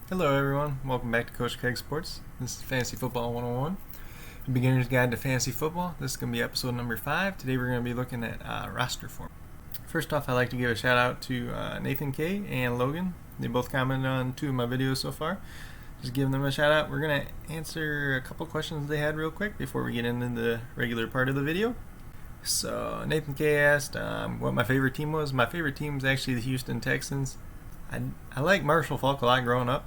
Hello everyone, welcome back to Coach Craig Sports. This is Fantasy Football 101, a beginner's guide to fantasy football. This is going to be episode number 5. Today we're going to be looking at roster form. First off, I'd like to give a shout out to Nathan K and Logan. They both commented on 2 of my videos so far. Just giving them a shout out. We're going to answer a couple questions they had real quick before we get into the regular part of the video. So Nathan K asked what my favorite team was. My favorite team was actually the Houston Texans. I like Marshall Faulk a lot growing up,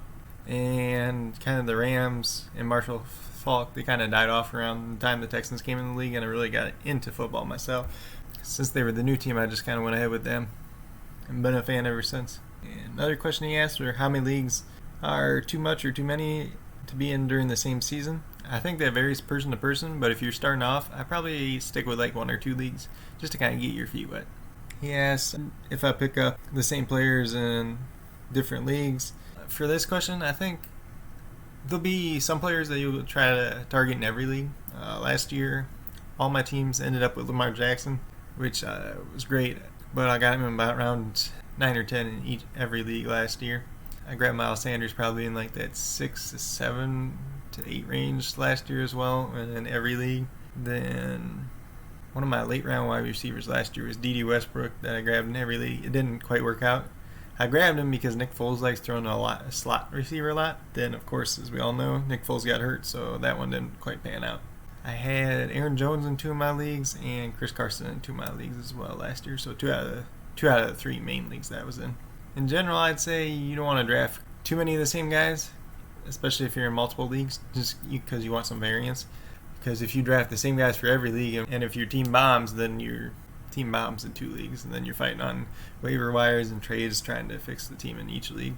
and kind of the Rams and Marshall Faulk, they kind of died off around the time the Texans came in the league, and I really got into football myself. Since they were the new team, I just kind of went ahead with them and been a fan ever since. And another question he asked was how many leagues are too much or too many to be in during the same season. I think that varies person to person, but if you're starting off, I probably stick with like 1 or 2 leagues just to kind of get your feet wet. He asked if I pick up the same players in different leagues. For this question, I think there'll be some players that you'll try to target in every league. Last year, all my teams ended up with Lamar Jackson, which was great, but I got him in about round 9 or 10 in every league last year. I grabbed Miles Sanders probably in like that 6 to 7 to 8 range last year as well, and in every league. Then one of my late round wide receivers last year was D.D. Westbrook that I grabbed in every league. It didn't quite work out. I grabbed him because Nick Foles likes throwing a slot receiver a lot. Then, of course, as we all know, Nick Foles got hurt, so that one didn't quite pan out. I had Aaron Jones in 2 of my leagues and Chris Carson in 2 of my leagues as well last year. So 2 out of the 3 main leagues that I was in. In general, I'd say you don't want to draft too many of the same guys, especially if you're in multiple leagues, just because you want some variance. Because if you draft the same guys for every league, and if your team bombs, then your team bombs in 2 leagues, and then you're fighting on waiver wires and trades trying to fix the team in each league.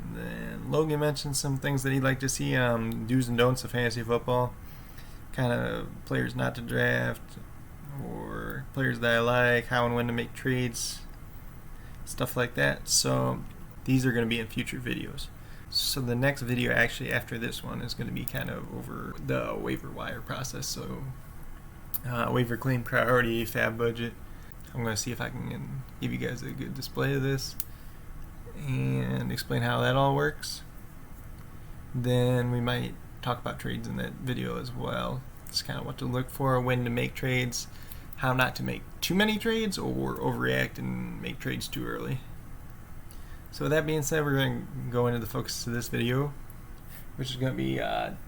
And then Logan mentioned some things that he'd like to see, do's and don'ts of fantasy football, kind of players not to draft, or players that I like, how and when to make trades, stuff like that. So these are going to be in future videos. So the next video actually after this one is going to be kind of over the waiver wire process. So waiver claim priority, fab budget. I'm going to see if I can give you guys a good display of this and explain how that all works. Then we might talk about trades in that video as well. It's kind of what to look for, when to make trades, how not to make too many trades or overreact and make trades too early. So with that being said, we're going to go into the focus of this video, which is going to be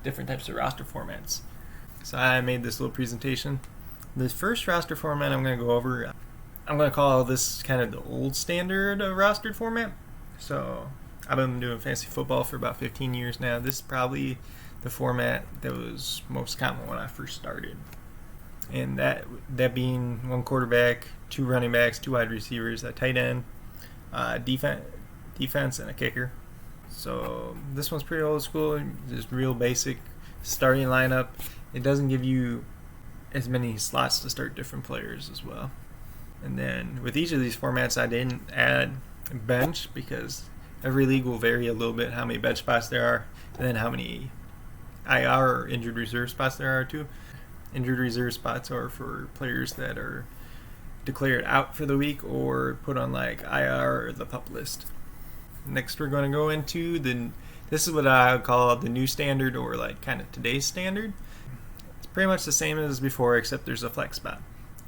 different types of roster formats. So I made this little presentation. The first roster format I'm going to go over, I'm going to call this kind of the old standard rostered format. So I've been doing fantasy football for about 15 years now. This is probably the format that was most common when I first started. And that being 1 quarterback, 2 running backs, 2 wide receivers, a tight end, defense, and a kicker. So this one's pretty old school, just real basic starting lineup. It doesn't give you as many slots to start different players as well. And then with each of these formats, I didn't add bench because every league will vary a little bit how many bench spots there are, and then how many IR or injured reserve spots there are too. Injured reserve spots are for players that are declared out for the week or put on like IR or the PUP list. Next, we're going to go into this is what I would call the new standard, or like kind of today's standard. It's pretty much the same as before, except there's a flex spot.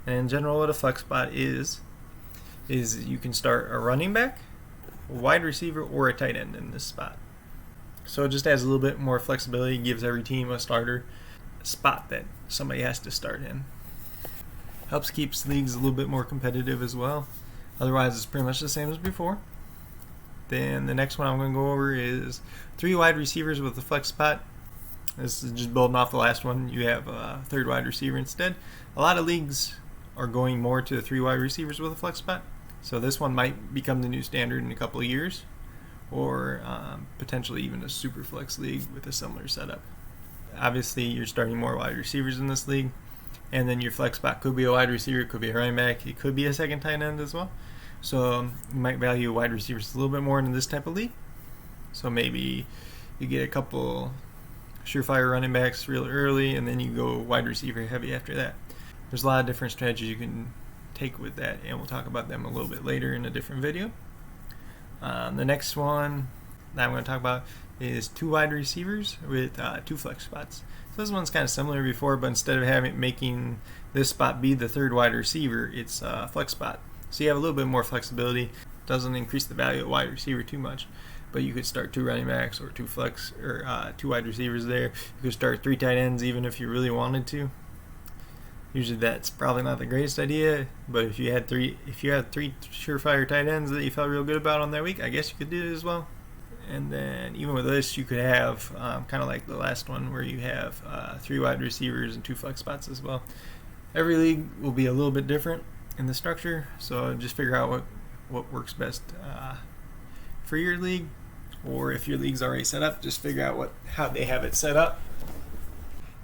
And in general, what a flex spot is you can start a running back, a wide receiver, or a tight end in this spot. So it just adds a little bit more flexibility, gives every team a spot that somebody has to start in. Helps keeps leagues a little bit more competitive as well. Otherwise, it's pretty much the same as before. Then the next one I'm going to go over is 3 wide receivers with a flex spot. This is just building off the last one. You have a 3rd wide receiver instead. A lot of leagues are going more to 3 wide receivers with a flex spot. So this one might become the new standard in a couple of years, or potentially even a super flex league with a similar setup. Obviously, you're starting more wide receivers in this league, and then your flex spot could be a wide receiver, it could be a running back, it could be a second tight end as well. So you might value wide receivers a little bit more in this type of league. So maybe you get a couple surefire running backs real early, and then you go wide receiver heavy after that. There's a lot of different strategies you can take with that, and we'll talk about them a little bit later in a different video. The next one, that I'm going to talk about is 2 wide receivers with 2 flex spots. So this one's kind of similar before, but instead of making this spot be the 3rd wide receiver, it's a flex spot. So you have a little bit more flexibility. Doesn't increase the value of wide receiver too much, but you could start 2 running backs or 2 flex or 2 wide receivers there. You could start 3 tight ends even if you really wanted to. Usually that's probably not the greatest idea, but if you had 3 surefire tight ends that you felt real good about on that week, I guess you could do it as well. And then even with this, you could have kind of like the last one where you have 3 wide receivers and 2 flex spots as well. Every league will be a little bit different in the structure, so just figure out what works best for your league, or if your league's already set up, just figure out how they have it set up.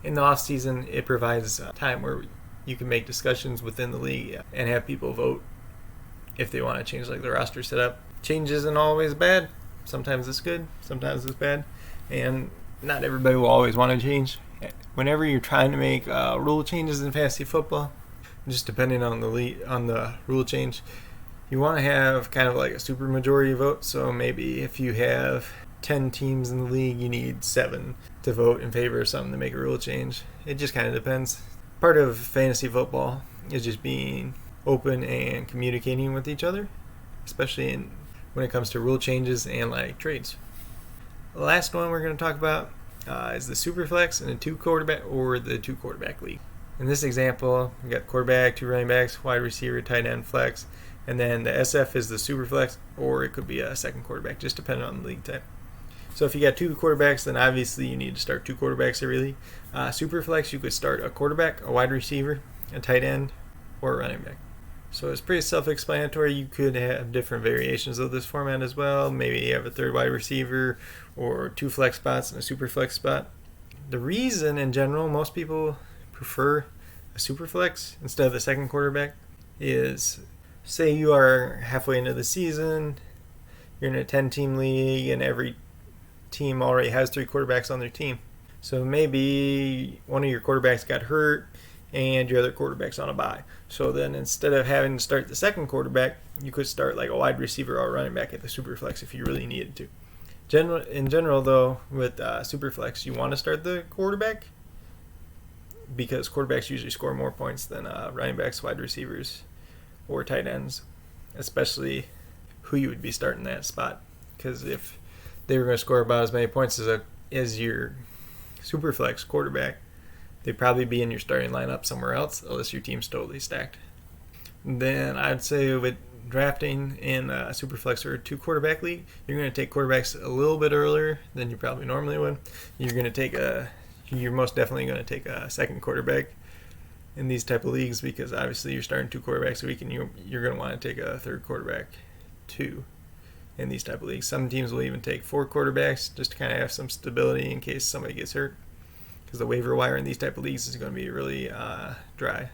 In the off season, it provides time where you can make discussions within the league and have people vote if they want to change like the roster setup. Change isn't always bad. Sometimes it's good, sometimes it's bad, and not everybody will always want to change. Whenever you're trying to make rule changes in fantasy football, just depending on the rule change, you want to have kind of like a super majority vote. So maybe if you have 10 teams in the league, you need 7 to vote in favor of something to make a rule change. It just kind of depends. Part of fantasy football is just being open and communicating with each other, especially when it comes to rule changes and like trades. The last one we're going to talk about is the Superflex and the 2 quarterback league. In this example, we got quarterback, 2 running backs, wide receiver, tight end, flex, and then the SF is the Superflex, or it could be a second quarterback, just depending on the league type. So if you got 2 quarterbacks, then obviously you need to start 2 quarterbacks every league. Superflex, you could start a quarterback, a wide receiver, a tight end, or a running back. So it's pretty self-explanatory. You could have different variations of this format as well. Maybe you have a 3rd wide receiver or 2 flex spots and a super flex spot. The reason in general most people prefer a super flex instead of the second quarterback is, say you are halfway into the season, you're in a 10-team league and every team already has 3 quarterbacks on their team. So maybe one of your quarterbacks got hurt and your other quarterback's on a bye. So then instead of having to start the second quarterback, you could start like a wide receiver or a running back at the Superflex if you really needed to. In general, though, with Superflex, you want to start the quarterback because quarterbacks usually score more points than running backs, wide receivers, or tight ends, especially who you would be starting that spot. Because if they were going to score about as many points as your Superflex quarterback, they'd probably be in your starting lineup somewhere else, unless your team's totally stacked. Then I'd say with drafting in a Superflex or a 2 quarterback league, you're going to take quarterbacks a little bit earlier than you probably normally would. You're most definitely going to take a second quarterback in these type of leagues because obviously you're starting 2 quarterbacks a week and you're going to want to take a 3rd quarterback too in these type of leagues. Some teams will even take 4 quarterbacks just to kind of have some stability in case somebody gets hurt, because the waiver wire in these type of leagues is going to be really dry.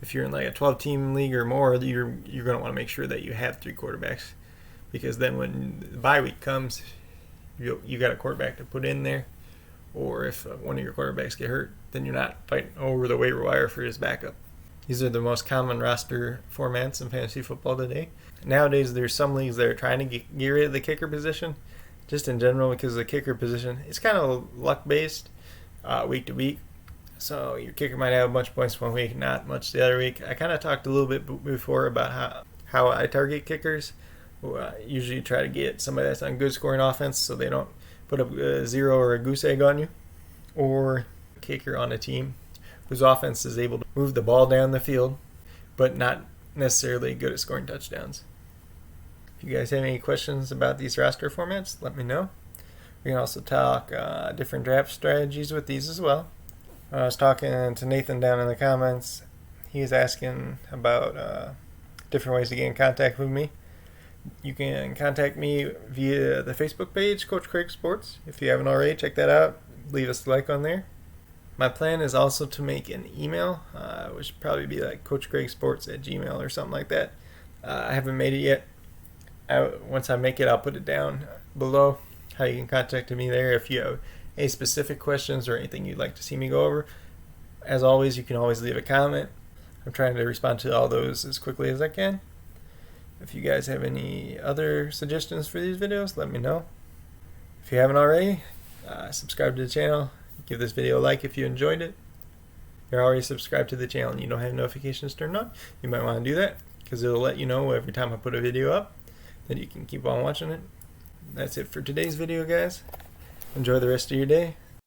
If you're in like a 12-team league or more, you're going to want to make sure that you have 3 quarterbacks, because then when the bye week comes, you got a quarterback to put in there. Or if one of your quarterbacks get hurt, then you're not fighting over the waiver wire for his backup. These are the most common roster formats in fantasy football today. Nowadays, there's some leagues that are trying to get rid of the kicker position, just in general, because the kicker position is kind of luck-based. Week to week. So your kicker might have a bunch of points one week, not much the other week. I kind of talked a little bit before about how I target kickers. Usually try to get somebody that's on good scoring offense so they don't put up a 0 or a goose egg on you. Or a kicker on a team whose offense is able to move the ball down the field but not necessarily good at scoring touchdowns. If you guys have any questions about these roster formats, let me know. We can also talk different draft strategies with these as well. I was talking to Nathan down in the comments. He was asking about different ways to get in contact with me. You can contact me via the Facebook page, Coach Craig Sports. If you haven't already, check that out. Leave us a like on there. My plan is also to make an email, which would probably be like CoachCraigSports@gmail or something like that. I haven't made it yet. Once I make it, I'll put it down below how you can contact me there if you have any specific questions or anything you'd like to see me go over. As always, you can always leave a comment. I'm trying to respond to all those as quickly as I can. If you guys have any other suggestions for these videos, let me know. If you haven't already, subscribe to the channel. Give this video a like if you enjoyed it. If you're already subscribed to the channel and you don't have notifications turned on, you might want to do that because it'll let you know every time I put a video up. Then you can keep on watching it. That's it for today's video, guys. Enjoy the rest of your day.